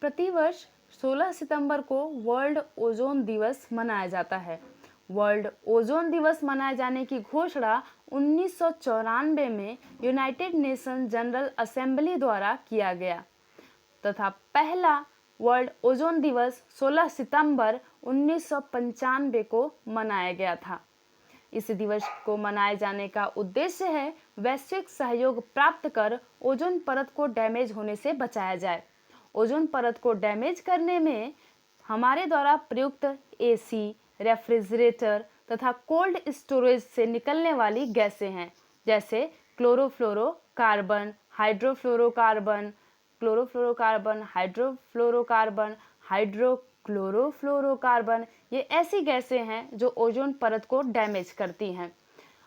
प्रतिवर्ष 16 सितंबर को world ozone दिवस मनाया जाता है। वर्ल्ड ओजोन दिवस मनाए जाने की घोषणा 1994 में यूनाइटेड नेशन जनरल असेंबली द्वारा किया गया तथा पहला वर्ल्ड ओजोन दिवस 16 सितंबर 1995 को मनाया गया था। इस दिवस को मनाए जाने का उद्देश्य है वैश्विक सहयोग प्राप्त कर ओजोन परत को डैमेज होने से बचाया जाए। ओजोन परत को डैमेज करने में हमारे द्वारा प्रयुक्त एसी, रेफ्रिजरेटर तथा कोल्ड स्टोरेज से निकलने वाली गैसें हैं, जैसे chlorofluorocarbon, hydrofluorocarbon, chlorofluorocarbon, hydrofluorocarbon, hydrochlorofluorocarbon. ये ऐसी गैसें हैं जो ओजोन परत को डैमेज करती हैं।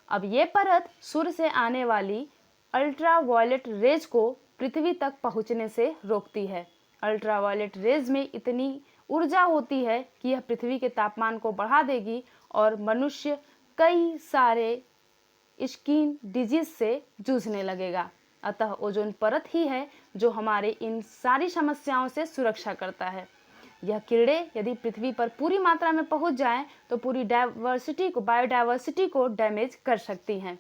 अब ये परत सूर्य से आने वाली अल्ट्रावायलेट रेज को पृथ्वी तक पहुंचने से रोकती है। अल्ट्रावायलेट रेज में इतनी ऊर्जा होती है कि यह पृथ्वी के तापमान को बढ़ा देगी और मनुष्य कई सारे स्किन डिजीज से जूझने लगेगा। अतः ओजोन परत ही है जो हमारे इन सारी समस्याओं से सुरक्षा करता है। यह किरणें यदि पृथ्वी पर पूरी मात्रा में पहुंच जाएं तो पूरी बायोडायवर्सिटी को डैमेज कर सकती हैं।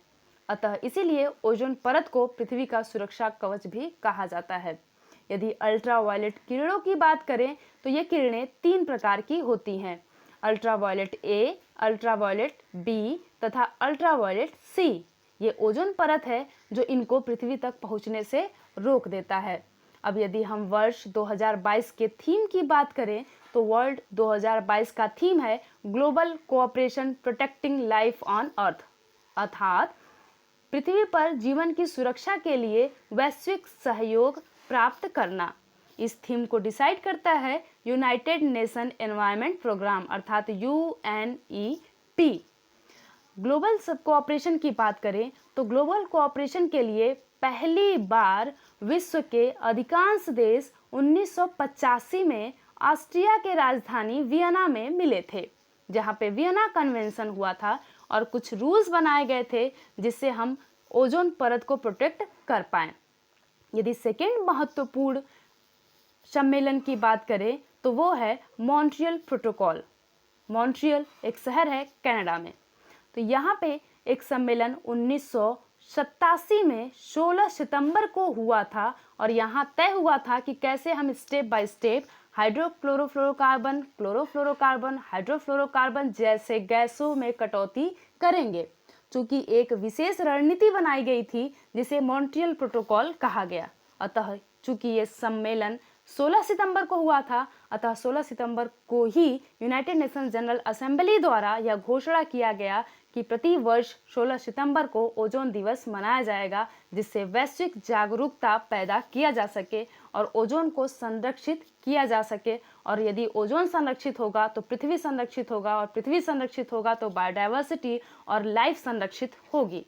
अतः इसीलिए ओजोन परत को पृथ्वी का सुरक्षा कवच भी कहा जाता है। यदि अल्ट्रावायलेट किरणों की बात करें तो ये किरणें 3 प्रकार की होती हैं: अल्ट्रावायलेट ए, अल्ट्रावायलेट बी तथा अल्ट्रावायलेट सी। ये ओजोन परत है जो इनको पृथ्वी तक पहुंचने से रोक देता है। अब यदि हम वर्ष 2022 के थीम की बात करें तो वर्ल्ड 2022 का थीम है global cooperation protecting life on earth, अर्थात पृथ्वी पर जीवन की सुरक्षा के लिए वैश्विक सहयोग प्राप्त करना। इस थीम को डिसाइड करता है यूनाइटेड नेशन एनवायरनमेंट प्रोग्राम अर्थात UNEP। ग्लोबल कोऑपरेशन की बात करें तो ग्लोबल कोऑपरेशन के लिए पहली बार विश्व के अधिकांश देश 1985 में ऑस्ट्रिया के राजधानी वियना में मिले थे, जहां पे वियना कन्वेंशन हुआ था और कुछ रूल्स बनाए गए थे जिससे हम ओजोन परत को प्रोटेक्ट कर पाएं। यदि सेकेंड महत्वपूर्ण सम्मेलन की बात करें तो वो है मॉन्ट्रियल प्रोटोकॉल। मॉन्ट्रियल एक शहर है कनाडा में। तो यहाँ पे एक सम्मेलन 1987 में 16 सितंबर को हुआ था और यहाँ तय हुआ था कि कैसे हम step by step hydrochlorofluorocarbon, chlorofluorocarbon, hydrofluorocarbon जैसे गैसों में कटौती करेंगे। चूंकि एक विशेष रणनीति बनाई गई थी जिसे मॉन्ट्रियल प्रोटोकॉल कहा गया। अतः चूंकि ये सम्मेलन 16 सितंबर को हुआ था, अतः 16 सितंबर को ही यूनाइटेड नेशन जनरल असेंबली द्वारा यह घोषणा किया गया कि प्रति वर्ष 16 सितंबर को ओजोन दिवस मनाया जाएगा, जिससे वैश्विक जागरूकता पैदा किया जा सके और ओजोन को संरक्षित किया जा सके। और यदि ओजोन संरक्षित होगा तो पृथ्वी संरक्षित होगा और पृथ्वी संरक्षित होगा तो बायोडायवर्सिटी और लाइफ संरक्षित होगी।